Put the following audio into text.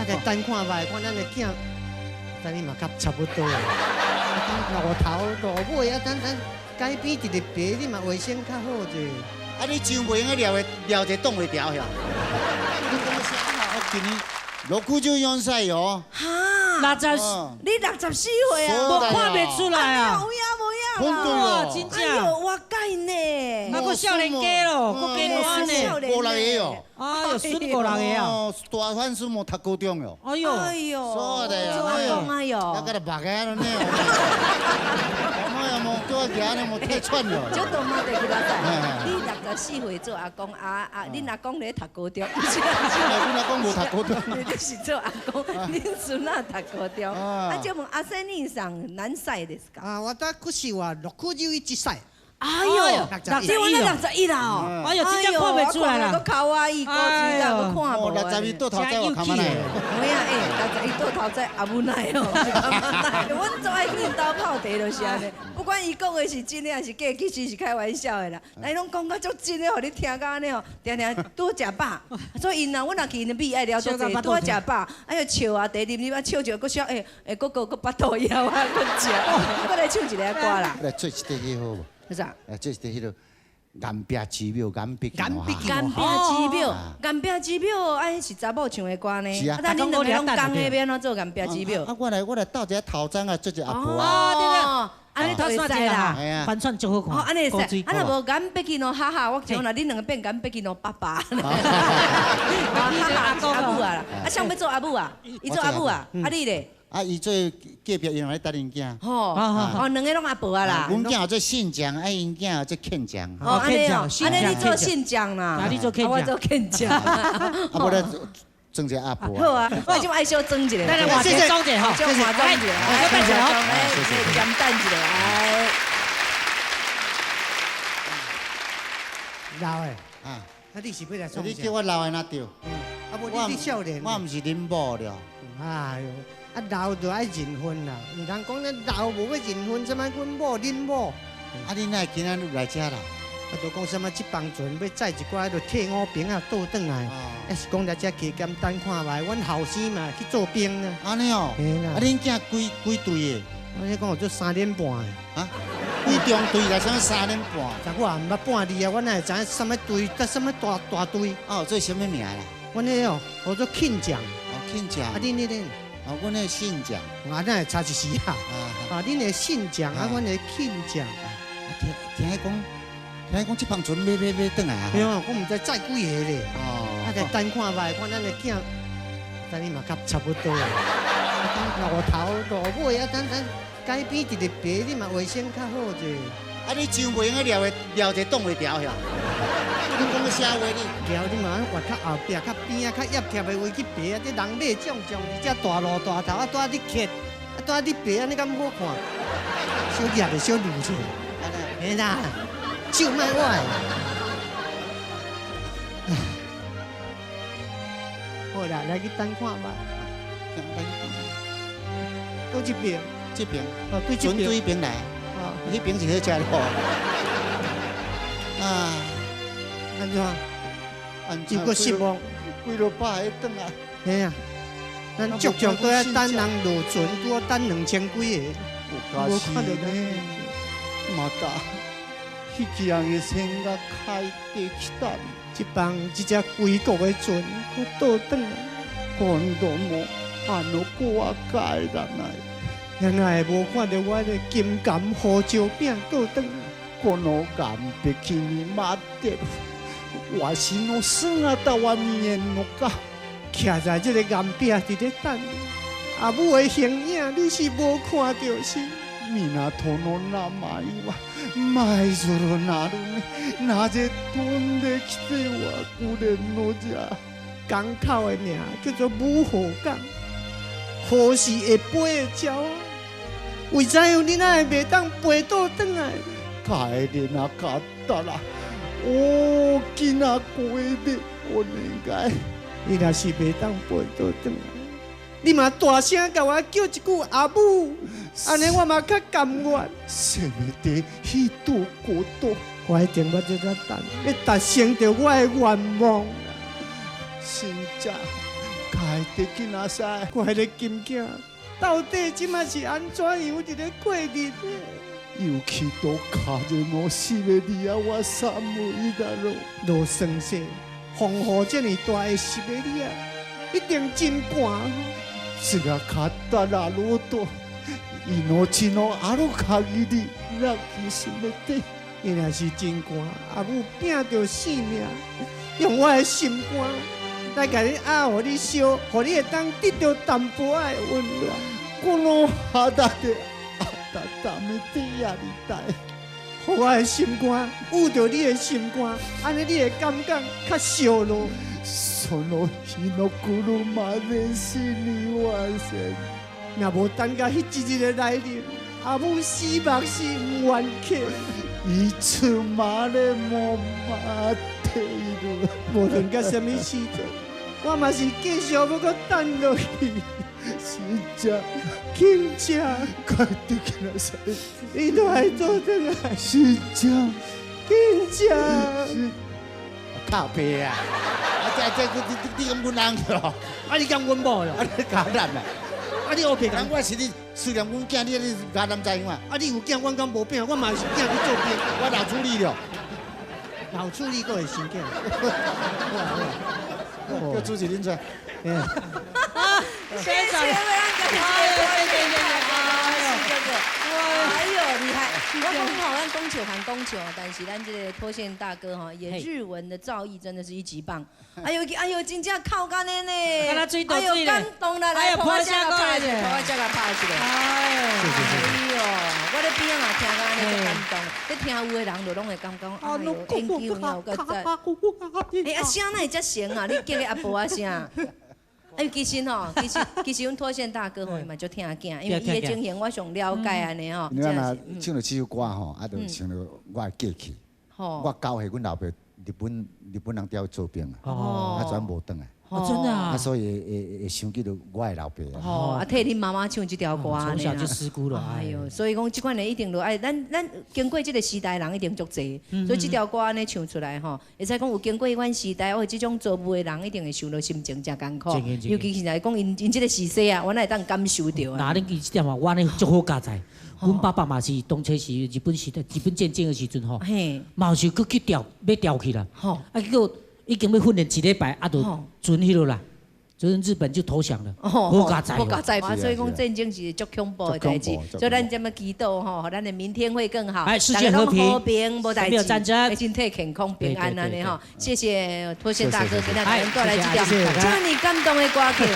再等看卖，看咱的囝，等你嘛较差不多啊。路头路尾啊，等改变一个别，你嘛卫生较好者。啊，你上袂用撩者挡袂牢呀？你讲啥啊？我今年6九用晒哟。哈60，你64岁啊？我看袂出来啊！有影对哇，哦，真哎呦，正，我改呢？啊，个少年家咯，个加暖呢， 5、6个哦。哎呦，孙5、6个啊！哦，大番薯冇读高中哟。哎呦，哎呦，说的呀，做讲哎呦，那个都白个了呢。我也冇做家呢，冇太串了。这都冇得去啦仔。你64岁做阿公恁阿公咧读高中，阮阿公无读高中。你是做阿公，恁孙仔读高中。啊，就问阿生你上何歳ですか？啊，私は61歳。哎呦， 61你我那61啦哦。哎呦，真正看袂出来啦我卡哇伊，高水啦，我看无。 62倒头仔我看嘛来。有影61倒头仔阿母奶哦，阮做爱去因兜泡茶就是安尼，不管伊讲的是真的还是假，其实是开玩笑的啦。咱拢讲到足真的，互你听到安尼哦，定定拄食饱，所以因若阮若去因米爱聊足济，拄啊食饱，哎呦笑啊，茶啉啉啊，笑笑，搁笑个巴肚枵啊，搁食，搁来唱一个歌啦。来做一块去好无？是啥？做一块迄个岩壁寺庙，岩壁岩壁干饼寺庙，干饼寺庙，哎是查某唱的歌呢。是啊但恁两个拢讲的，要安怎做干饼寺庙？啊，我来斗一下头章啊，做一阿婆啊。哦，安尼就会使啦。系啊，反串足好看。哦，安尼会使。啊，若无干北京咯，哈哈，我讲啦，恁两个变干北京咯，爸爸。哈哈，做阿母啊啦。啊，想要做阿母啊？伊做阿母啊？啊你咧？啊，伊做隔壁用来搭恁囝。吼，哦，两个拢阿婆啊啦。阮囝做信将，啊，因囝做欠将。哦，安尼哦，安尼你做信将啦，啊，你做欠我做欠将。啊，无咧装一个阿婆。好啊，我就爱小装一个。来来，换一个装者吼，就化妆一个，来，再来哦。简单一个，哎。老诶，啊，啊你是要来创啥？你叫我老的哪对？啊无你少年。我毋是恁某了。哎呦，啊老就爱认婚啦，唔通讲咧老无要认婚，怎么阮某恁某？啊，你哪会今仔日来遮啦？啊，就讲什么这帮船要载一寡迄个退伍兵啊倒转来，还是讲来遮加减等看卖，阮后生嘛去做兵啊。安尼哦。嘿啦。啊，恁囝几队的？我咧讲有做3年半的。啊？几中队来啥3年半？但我也毋捌半字啊，我哪会知影什么队，得什么大队？哦，做什么名啦？阮迄哦，叫做庆将。哦，庆将。啊，恁迄个？啊，阮迄信将。啊，哪会差一时啊？啊，恁的信将，啊，阮的庆将。啊，听讲，这帮船要转来啊？对啊，我毋知载几个咧。哦。啊，再等看卖，看咱的囝，等你嘛较差不多啊。路头路尾啊，等改变一个别，你嘛卫生较好者。啊，你上袂用撩者挡袂牢呀？你讲个啥话你？撩你嘛活较后壁、较边啊、较压贴的位去爬啊，这人马种种，而且大路大头啊，带你骑，啊带你爬，安尼敢好看？小压的小路者，嘿啦，手卖歪。好啦，来去等看吧。到这边。这边。哦，对这船对边来。哦，迄边是好食咯。啊，安怎？有个失望。几落百个转来。嘿啊，咱足足都要等人落船，都要等2000几个。有看到呢。嘛哒，迄几人的身甲开地去搭。一帮一只归国的船，我倒转来，看都无，按落我改人来。原来无看到我的金柑胡椒饼倒转来，我老干别去你妈的，我是我生啊到我面我讲，徛在这个岩壁伫咧等你。阿母的形影你是无看到是？米那头诺那买哇，买做了哪路呢？哪只蹲得起我姑的奴家？港口的名叫做武河港，河是会飞的鸟。为怎样你哪会袂当飞倒转来？开的那卡达啦，哦，今仔过的我应该，你若是袂当飞倒转来，你嘛大声甲我叫一句阿母，安尼我嘛较甘愿。什么的迄度过度，我一定要在这等，要达成着我的愿望。真正开得紧啊噻！我迄个金囝，到底即马是安怎样一个过日子？又去到卡着我死的你啊，我三妹的咯。落算说，风雨这么大的湿的你啊，一定真寒。这个卡达拉罗多，命のある限り抱きしめて。伊若是真寒，阿母拼着性命，用我的心肝来甲你压，互你烧，互你会当得到淡薄仔的温暖。この肌で温めてやりたい。互我的心肝捂着你的心肝，安尼你会感觉较烧咯。その日の車で死に完成。若无等到迄一日的来临，阿母死目是唔愿去。いつまでも待っている。无论到什么时阵，我嘛是继续要搁等落去。しんちゃん、金姐，帰ってきなさい。你都还做得来？しんちゃん。金姐，靠背啊！你咁阮人咯？啊你讲阮某哟？啊你假男啊！啊你黑皮人我是你思念阮囝，你假男知影嘛？啊你有囝，阮敢无病？我嘛是囝去做兵，我哪处理了？老处理个会生囝。叫主持人出来。谢谢为咱家姐姐，哎呦厉害！我讲吼，咱讲球，但是咱这个脱线大哥哈，也日文的造诣真的是一级棒。哎呦，真正靠干的呢！敢若水倒哎呦，感动啦！来，泼下过来者，泼下来拍一个。哎呦，我咧边啊，听到安尼就感动。咧听有的人就拢会感觉，哎呦，研究有够赞。哎，啊声哪会遮成啊？你叫个阿婆啊声。哎，其实阮脱线大哥吼，伊嘛就听囝，因为伊的情形我上了解安尼吼。你看若唱着这首歌吼，啊，就唱着我的过去。我教下阮老爸日本人调做兵啊，啊，全无转来。哦，真的啊！所以会想起到我的老爸啊。哦，啊，替恁妈妈唱这条歌从小就失孤了。哎呦，所以讲这款人一定就爱，咱经过这个时代人一定足济，所以这条歌安尼唱出来吼，会使讲有经过迄款时代，或这种做务的人一定会想到心情真艰苦，尤其是来讲因这个时势啊，我会当感受到啊。那恁这点啊，我呢足好加载。阮爸爸嘛是当初是日本战争的时阵吼，嘛是去要调去啦，啊结果已经要训练一礼拜，啊就准迄落啦，所以日本就投降了，好加载。好加载，所以讲战争是足恐怖的代志，所以咱这么祈祷吼，咱的明天会更好，世界和平，没有战争，身体健康平安安尼吼。谢谢脱线大哥给咱带来这条这么你感动的歌曲。